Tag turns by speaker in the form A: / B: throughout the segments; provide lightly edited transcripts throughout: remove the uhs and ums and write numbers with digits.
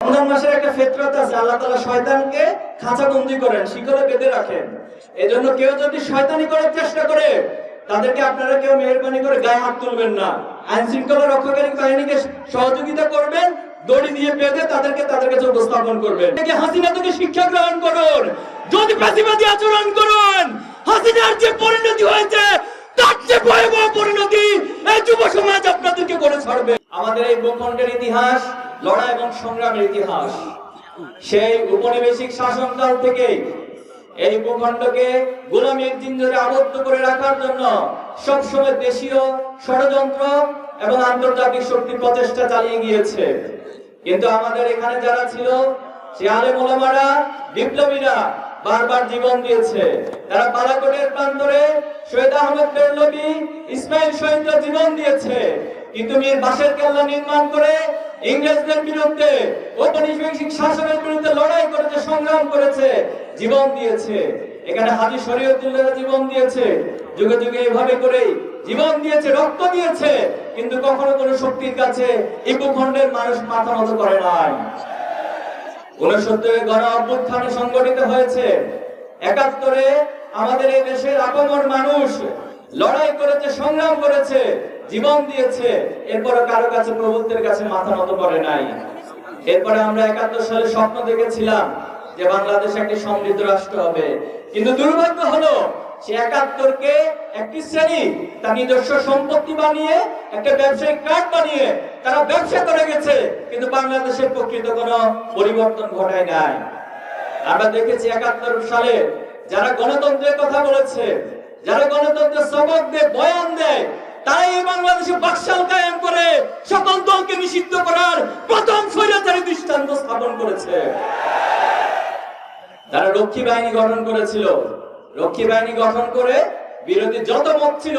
A: রমজান মাসের একটা ফিতরত আছে, আল্লাহ তাআলা শয়তানকে খাঁচাবন্দি করেন, শিকলে বেঁধে রাখেন। এজন্য কেউ যদি শয়তানি করার চেষ্টা করে তাদেরকে আপনারা কেউ মেহেরবানি করে গায়ে হাত তুলবেন না। আইন শৃঙ্খলা রক্ষাকারী বাহিনীকে সহযোগিতা করবেন, দড়ি দিয়ে বেঁধে তাদেরকে তাদের কাছে উপস্থাপন করবেন। হাসিনা থেকে শিক্ষা গ্রহণ করুন। যদি ফাঁসিবাদী আচরণ করুন, হাসিনার যে পরিণতি হয়েছে তার চেয়ে ভয়াবহ পরিণতি এই যুব সমাজ আপনাদেরকে করে ছাড়বে। আমাদের এই ভূখণ্ডের ইতিহাস লড়াই এবং সংগ্রামের ইতিহাস। সেই উপনিবেশিক শাসনকাল থেকে এই ভূখণ্ডকে গোলামীর জিঞ্জরে আবদ্ধ করে রাখার জন্য সবসময় দেশীয় ষড়যন্ত্র এবং আন্তর্জাতিক শক্তি প্রচেষ্টা চালিয়ে গিয়েছে। কিন্তু আমাদের এখানে যারা ছিল, সে আলেম ওলামারা, বিপ্লবীরা বারবার জীবন দিয়েছে। তারা বালাকোটের প্রান্তরে শহীদ আহমেদ বেরলভী, ইসমাইল শহীদরা জীবন দিয়েছে। কিন্তু মীর বাসের কেল্লা নির্মাণ করে ইংরেজদের বিরুদ্ধে, ঔপনিবেশিক শাসনের বিরুদ্ধে লড়াই করেছে, সংগ্রাম করেছে, জীবন দিয়েছে। এখানে হাজী শরীয়তুল্লাহরা জীবন দিয়েছে, যুগে যুগে এইভাবে করে জীবন দিয়েছে, রক্ত দিয়েছে। কিন্তু কখনো কোনো শক্তির কাছে এই ভূখণ্ডের মানুষ মাথা নত করে নাই। 69 গণ অভ্যুত্থানে সংগঠিত হয়েছে। 71 আমাদের এই দেশের আপামর মানুষ লড়াই করেছে, সংগ্রাম করেছে, জীবন দিয়েছে। এরপরে কারো কাছে, প্রভুত্বের কাছে মাথা নত করে নাই। এরপরে আমরা 71 সালে স্বপ্ন দেখেছিলাম যে বাংলাদেশ একটি সমৃদ্ধ রাষ্ট্র হবে। কিন্তু দুর্ভাগ্য হলো সে 71কে একটি শ্রেণী তার নিজস্ব সম্পত্তি বানিয়ে, একটা ব্যবসায়িক কার্ড বানিয়ে তারা ব্যবসা করে গেছে, কিন্তু বাংলাদেশের প্রকৃত কোনো পরিবর্তন ঘটায় নাই। আমরা দেখেছি 71 সালে যারা গণতন্ত্রের কথা বলেছে, যারা গণতন্ত্রের সবক দেয়, বয়ান দেয়, তারাই এই বাংলাদেশে বাকশাল কায়েম করে সকল দলকে নিষিদ্ধ করার প্রথম স্বৈরাচারী দৃষ্টান্ত স্থাপন করেছে। তারা রক্ষী বাহিনী গঠন করেছিল। রক্ষী বাহিনী গঠন করে বিরোধী যত মত ছিল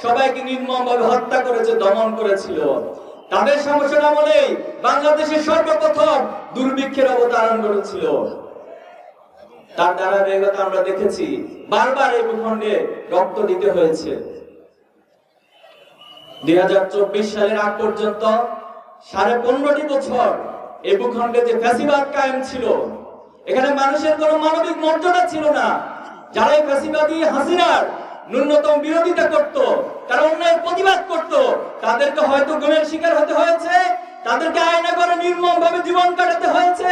A: সবাইকে নির্মমভাবে হত্যা করেছে, দমন করেছিল। তাদের শাসন আমলেই বাংলাদেশের সর্বপ্রথম দুর্ভিক্ষের অবতারণ করেছিল। তার ধারাবাহিকতা আমরা দেখেছি, বারবার এই ভূখণ্ডে রক্ত দিতে হয়েছে। 2024 সালের আগ পর্যন্ত 15.5 বছর এই ভূখণ্ডে যে ফ্যাসিবাদ কায়েম ছিল, এখানে মানুষের কোনো মানবিক মর্যাদা ছিল না। যারা এই ফ্যাসিবাদী হাসিনার ন্যূনতম বিরোধিতা করত, তারা অন্যায়ের প্রতিবাদ করত, তাদেরকে হয়তো গুমের শিকার হতে হয়েছে, তাদেরকে আয়না করে নির্মম ভাবে জীবন কাটাতে হয়েছে,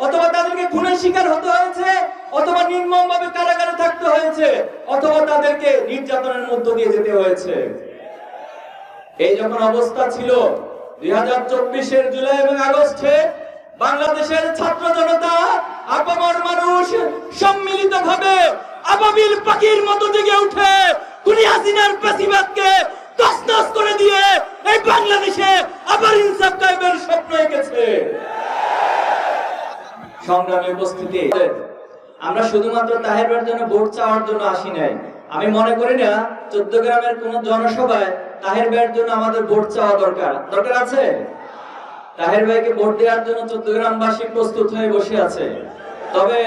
A: অথবা তাদেরকে খুনের শিকার হতে হয়েছে, অথবা নির্মম ভাবে কারাগারে থাকতে হয়েছে, অথবা তাদেরকে নির্যাতনের মধ্য দিয়ে যেতে হয়েছে। এই যখন অবস্থা ছিল 2024 জুলাই এবং আগস্টে বাংলাদেশের ছাত্র জনতা, আপামর মানুষ সম্মিলিত ভাবে আবাবিল পাখির মতো জেগে উঠে খুনি হাসিনার ফ্যাসিবাদকে তছনছ করে দিয়ে এই বাংলাদেশে আবার ইনসাফ কায়েমের স্বপ্ন এঁকেছে। সংগ্রামী উপস্থিতি, আমরা শুধুমাত্র তাহের ভাইয়ের জন্য ভোট চাওয়ার জন্য আসি নাই। আমি মনে করি না 14 গ্রামের কোন জনসভায় তাহের ভাইয়ের জন্য আমাদের ভোট চাওয়া দরকার আছে? তাহের ভাইকে ভোট দেওয়ার জন্য 14 গ্রামবাসী প্রস্তুত হয়ে বসে আছে। তবে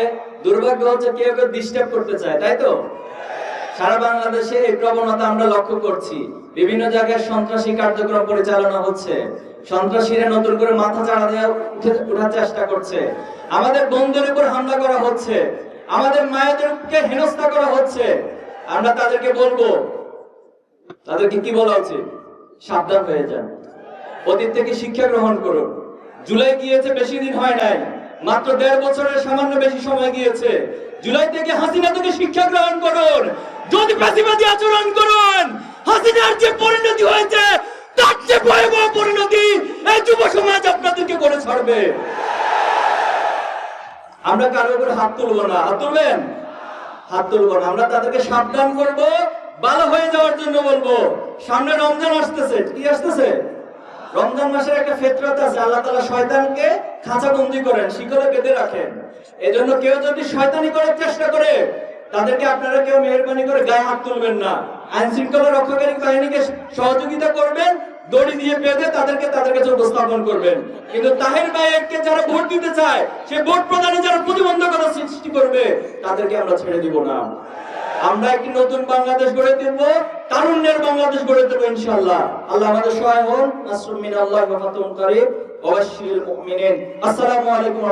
A: দুর্ভাগ্য হচ্ছে কেউ কেউ ডিস্টার্ব করতে চায়, তাই তো? সারা বাংলাদেশে এই প্রবণতা আমরা লক্ষ্য করছি। বিভিন্ন জায়গায় সন্ত্রাসী কার্যক্রম পরিচালনা হচ্ছে, সন্ত্রাসীরা নতুন করে মাথা চাড়া দিয়ে উঠার চেষ্টা করছে, আমাদের বন্ধুদের উপর হামলা করা হচ্ছে, আমাদের মায়েদেরকে হেনস্থা করা হচ্ছে। আমরা তাদেরকে বলবো, তাদেরকে কি বলা উচিত? সাবধান হয়ে যান, অতীত থেকে শিক্ষা গ্রহণ করুন। জুলাই গিয়েছে, বেশি দিন হয় নাই, মাত্র 1.5 বছরের সামান্য বেশি সময় গিয়েছে। জুলাই থেকে হাসিনা থেকে শিক্ষা গ্রহণ করুন। যদি ফ্যাসিবাদী আচরণ করুন, হাসিনার যে পরিণতি হয়েছে তার চেয়ে ভয়াবহ পরিণতি এই যুব সমাজ আপনাদেরকে করে ছাড়বে। আমরা কারো উপর হাত তুলবো না। হাত তুলবেন? হাত তুলবো না। আমরা তাদেরকে সাবধান করবো, ভালো হয়ে যাওয়ার জন্য বলবো। সামনে রমজান আসতেছে। কি আসতেছে? রমজান মাসের একটা ফিতরত আছে, আল্লাহ তাআলা শয়তানকে খাঁচাবন্দি করেন, শিকলে বেঁধে রাখেন। এজন্য কেউ যদি শয়তানি করার চেষ্টা করে তাদেরকে আপনারা কেউ মেহেরবানি করে গায়ে হাত তুলবেন না। আইন শৃঙ্খলা রক্ষাকারী বাহিনীকে সহযোগিতা করবেন, দড়ি দিয়ে বেঁধে তাদেরকে তাদের কাছে উপস্থাপন করবেন। কিন্তু তাহের ভাইকে যারা ভোট দিতে চায়, সে ভোট প্রদানে যারা প্রতিবন্ধকতা সৃষ্টি করবে, তাদেরকে আমরা ছেড়ে দিব না। আমরা একটি নতুন বাংলাদেশ গড়ে তুলব, তারুণ্যের বাংলাদেশ গড়ে তুলব ইনশাআল্লাহ। আল্লাহ আমাদের সহায় হন। নাসরুম মিনাল্লাহি ওয়া ফাতহুন কারীব। ওয়া বাশশিরিল মুমিনিন। আসসালামু আলাইকুম।